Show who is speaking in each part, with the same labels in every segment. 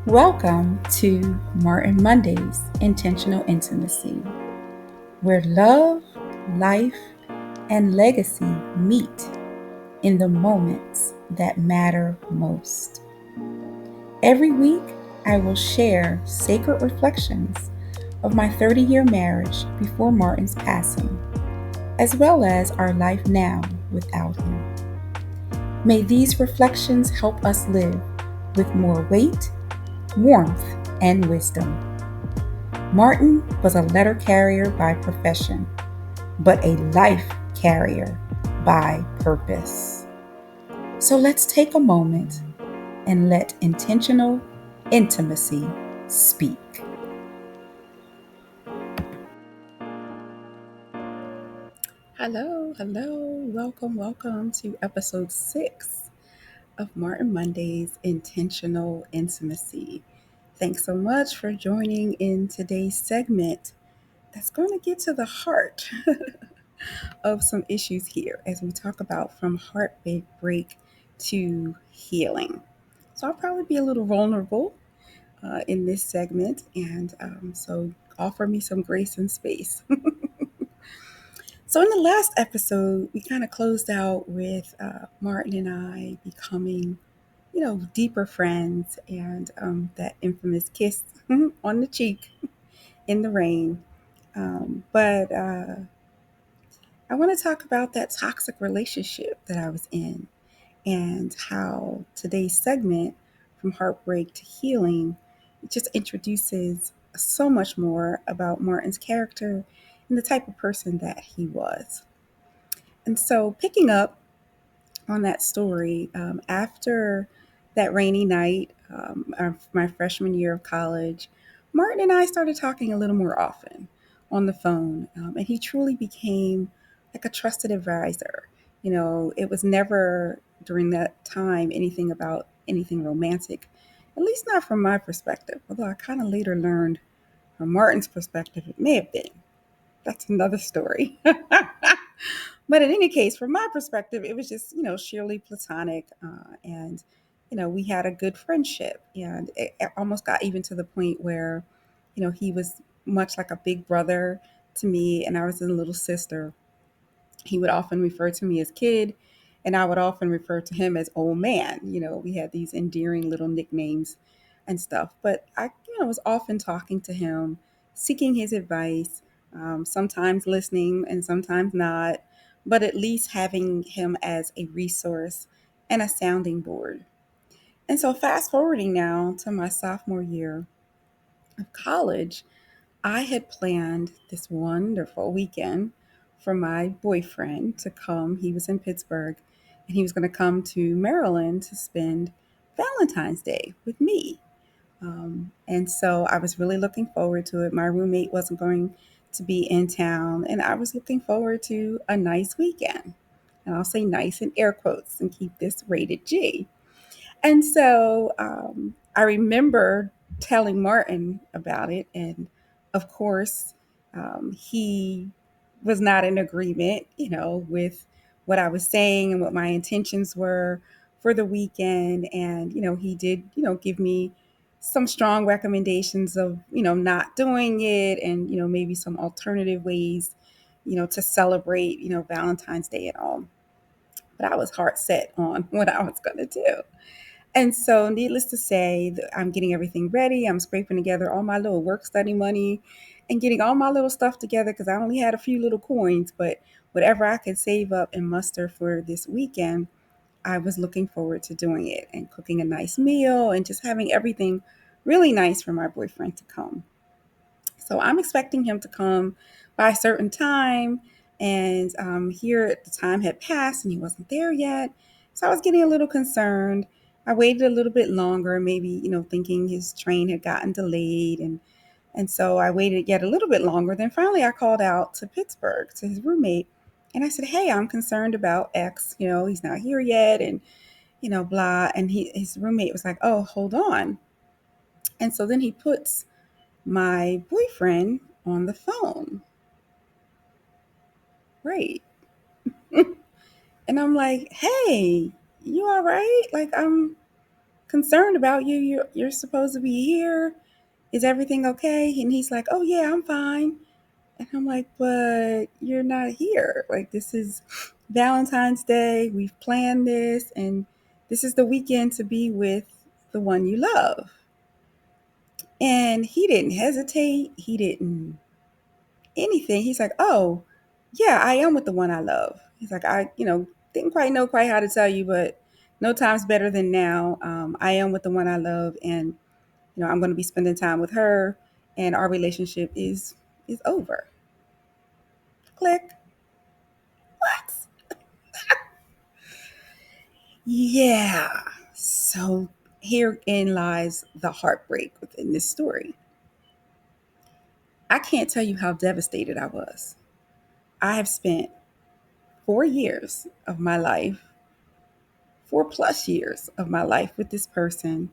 Speaker 1: Welcome to Martin Monday's Intentional Intimacy, where love, life, and legacy meet in the moments that matter most. Every week, I will share sacred reflections of my 30-year marriage before Martin's passing, as well as our life now without him. May these reflections help us live with more weight, warmth, and wisdom. Martin was a letter carrier by profession, but a life carrier by purpose. So let's take a moment and let intentional intimacy speak. Hello. Welcome to episode 6 of Martin Monday's Intentional Intimacy. Thanks so much for joining in today's segment that's going to get to the heart of some issues here as we talk about from heartbreak to healing. So I'll probably be a little vulnerable in this segment, and so offer me some grace and space. So in the last episode, we kind of closed out with Martin and I becoming, deeper friends, and that infamous kiss on the cheek in the rain. But I want to talk about that toxic relationship that I was in and how today's segment from heartbreak to healing it just introduces so much more about Martin's character and the type of person that he was. And so, picking up on that story, after that rainy night of my freshman year of college, Martin and I started talking a little more often on the phone, and he truly became like a trusted advisor. It was never during that time anything about anything romantic, at least not from my perspective, although I kind of later learned from Martin's perspective it may have been. That's another story. But in any case, from my perspective, it was just, sheerly platonic. And we had a good friendship. And it almost got even to the point where, he was much like a big brother to me, and I was a little sister. He would often refer to me as kid, and I would often refer to him as old man. We had these endearing little nicknames and stuff. But I, was often talking to him, seeking his advice, sometimes listening and sometimes not, but at least having him as a resource and a sounding board. And so, fast forwarding now to my sophomore year of college, I had planned this wonderful weekend for my boyfriend to come. He was in Pittsburgh and he was going to come to Maryland to spend Valentine's Day with me. And so I was really looking forward to it. My roommate wasn't going to be in town, and I was looking forward to a nice weekend. And I'll say nice in air quotes and keep this rated G. And so I remember telling Martin about it. And of course, he was not in agreement, with what I was saying and what my intentions were for the weekend. And, he did, give me some strong recommendations of, not doing it and, maybe some alternative ways, to celebrate, Valentine's Day and all. But I was heart set on what I was going to do. And so, needless to say, I'm getting everything ready. I'm scraping together all my little work study money and getting all my little stuff together because I only had a few little coins. But whatever I could save up and muster for this weekend, I was looking forward to doing it and cooking a nice meal and just having everything really nice for my boyfriend to come. So I'm expecting him to come by a certain time. And here the time had passed and he wasn't there yet. So I was getting a little concerned. I waited a little bit longer, maybe, thinking his train had gotten delayed. And so I waited yet a little bit longer. Then finally I called out to Pittsburgh to his roommate. And I said, hey, I'm concerned about X. He's not here yet. And, blah. And his roommate was like, oh, hold on. And so then he puts my boyfriend on the phone. Right. And I'm like, hey, you all right? Like, I'm concerned about you. You're supposed to be here. Is everything okay? And he's like, oh, yeah, I'm fine. And I'm like, but you're not here. Like, this is Valentine's Day. We've planned this, and this is the weekend to be with the one you love. And he didn't hesitate. He didn't anything. He's like, oh, yeah, I am with the one I love. He's like, didn't quite know quite how to tell you, but no time's better than now. I am with the one I love, and I'm going to be spending time with her, and our relationship is over. Click. What? Yeah. So herein lies the heartbreak within this story. I can't tell you how devastated I was. I have spent 4 years of my life, 4+ years of my life with this person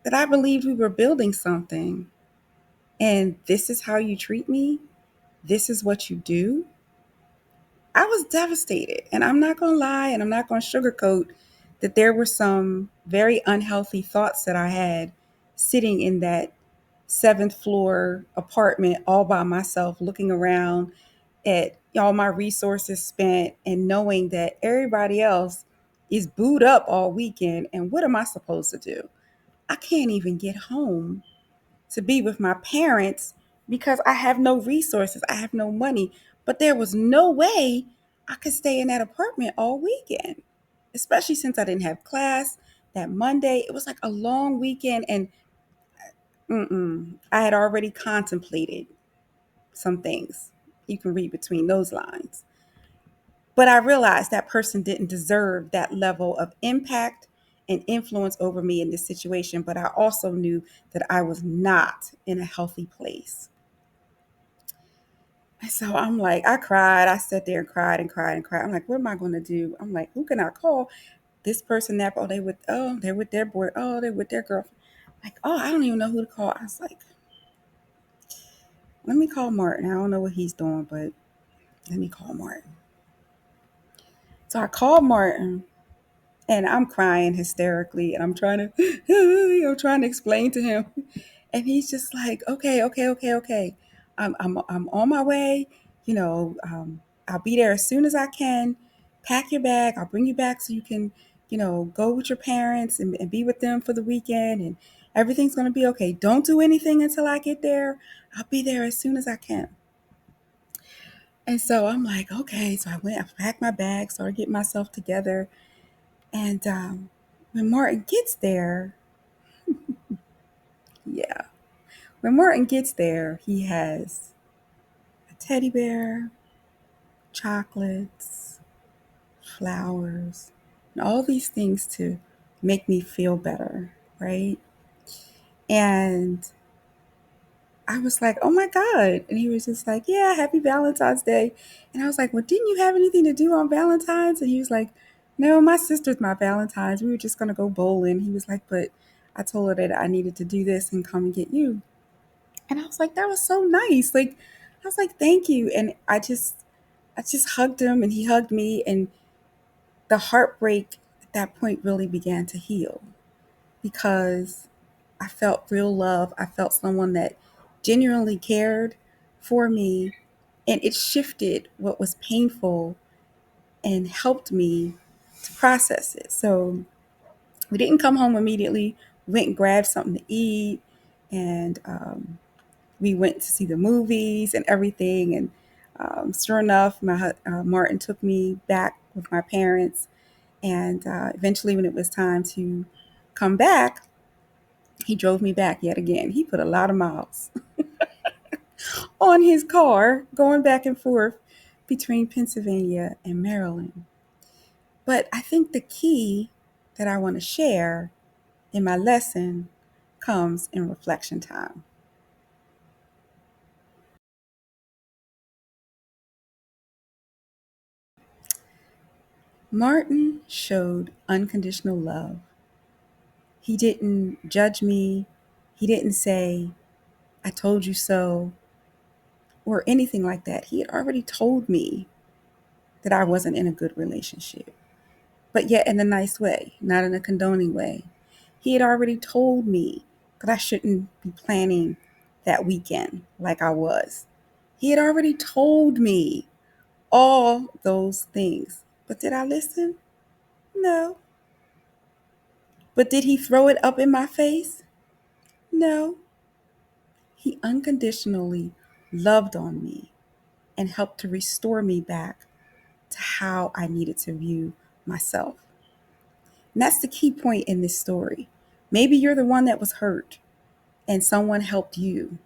Speaker 1: that I believed we were building something. And this is how you treat me. This is what you do. I was devastated. And I'm not going to lie and I'm not going to sugarcoat that there were some very unhealthy thoughts that I had sitting in that seventh floor apartment all by myself, looking around at all my resources spent and knowing that everybody else is booed up all weekend. And what am I supposed to do? I can't even get home to be with my parents because I have no resources. I have no money. But there was no way I could stay in that apartment all weekend, especially since I didn't have class that Monday. It was like a long weekend, and I had already contemplated some things. You can read between those lines. But I realized that person didn't deserve that level of impact and influence over me in this situation. But I also knew that I was not in a healthy place. And so I'm like, I cried. I sat there and cried and cried and cried. I'm like, what am I going to do? I'm like, who can I call? This person, that, they're with their boy. Oh, they're with their girlfriend. Like, oh, I don't even know who to call. I was like, let me call Martin. I don't know what he's doing, but let me call Martin. So I called Martin. And I'm crying hysterically, and I'm trying to, I'm trying to explain to him, and he's just like, okay, okay, okay, okay, I'm on my way. I'll be there as soon as I can. Pack your bag. I'll bring you back so you can, go with your parents and be with them for the weekend, and everything's gonna be okay. Don't do anything until I get there. I'll be there as soon as I can. And so I'm like, okay. So I packed my bag, started getting myself together. And when Martin gets there, yeah, when Martin gets there, he has a teddy bear, chocolates, flowers, and all these things to make me feel better, right? And I was like, oh my God. And he was just like, yeah, happy Valentine's Day. And I was like, well, didn't you have anything to do on Valentine's? And he was like, no, my sister's my Valentine's. We were just going to go bowling. He was like, but I told her that I needed to do this and come and get you. And I was like, that was so nice. Like, I was like, thank you. And I just hugged him and he hugged me. And the heartbreak at that point really began to heal because I felt real love. I felt someone that genuinely cared for me, and it shifted what was painful and helped me to process it. So we didn't come home immediately. We went and grabbed something to eat, and we went to see the movies and everything. And sure enough, Martin took me back with my parents, and eventually, when it was time to come back, he drove me back yet again. He put a lot of miles on his car going back and forth between Pennsylvania and Maryland. But I think the key that I want to share in my lesson comes in reflection time. Martin showed unconditional love. He didn't judge me. He didn't say, I told you so, or anything like that. He had already told me that I wasn't in a good relationship, but yet in a nice way, not in a condoning way. He had already told me that I shouldn't be planning that weekend like I was. He had already told me all those things. But did I listen? No. But did he throw it up in my face? No. He unconditionally loved on me and helped to restore me back to how I needed to view myself. And that's the key point in this story. Maybe you're the one that was hurt and someone helped you.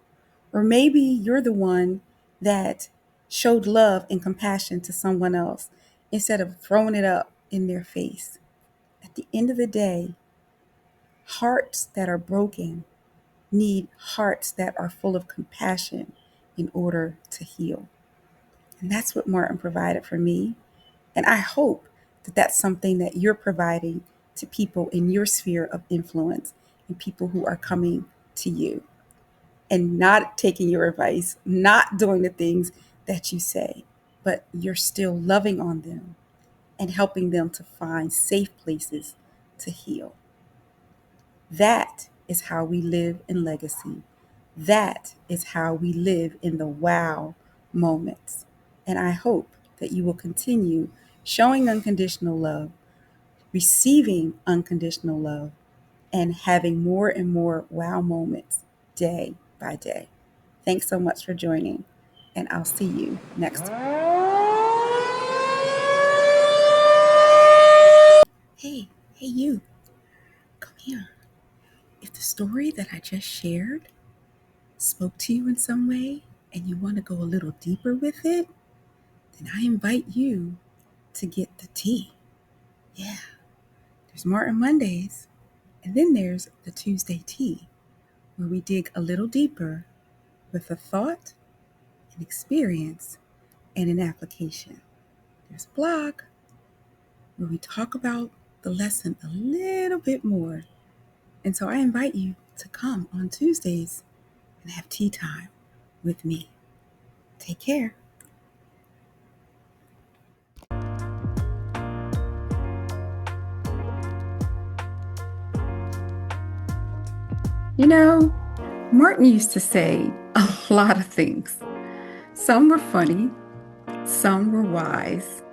Speaker 1: Or maybe you're the one that showed love and compassion to someone else instead of throwing it up in their face. At the end of the day, hearts that are broken need hearts that are full of compassion in order to heal. And that's what Martin provided for me. And I hope that that's something that you're providing to people in your sphere of influence and people who are coming to you and not taking your advice, not doing the things that you say, but you're still loving on them and helping them to find safe places to heal. That is how we live in legacy. That is how we live in the wow moments. And I hope that you will continue showing unconditional love, receiving unconditional love, and having more and more wow moments day by day. Thanks so much for joining, and I'll see you next time. Hey, you, come here. If the story that I just shared spoke to you in some way and you want to go a little deeper with it, then I invite you to get the tea. Yeah, there's Martin Mondays, and then there's the Tuesday tea, where we dig a little deeper with a thought, an experience, and an application. There's a blog where we talk about the lesson a little bit more. And so I invite you to come on Tuesdays and have tea time with me. Take care. You know, Martin used to say a lot of things. Some were funny, some were wise,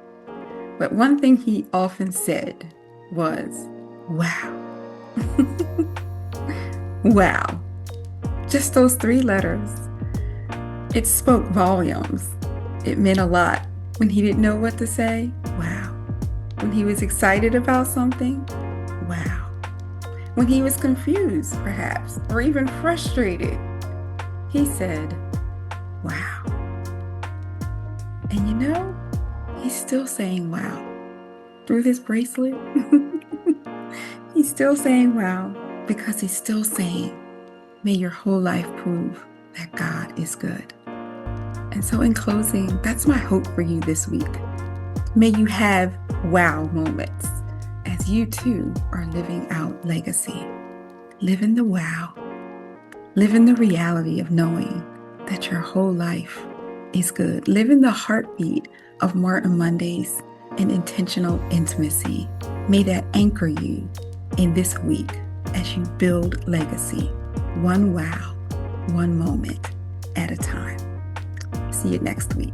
Speaker 1: but one thing he often said was, wow. Wow. Just those 3 letters. It spoke volumes. It meant a lot. When he didn't know what to say, wow. When he was excited about something, wow. When he was confused, perhaps, or even frustrated, he said, wow. And you know, he's still saying wow. Through this bracelet, he's still saying wow, because he's still saying, may your whole life prove that God is good. And so in closing, that's my hope for you this week. May you have wow moments as you too are living out legacy. Live in the wow. Live in the reality of knowing that your whole life is good. Live in the heartbeat of Martin Mondays and intentional intimacy. May that anchor you in this week as you build legacy, one wow, one moment at a time. See you next week.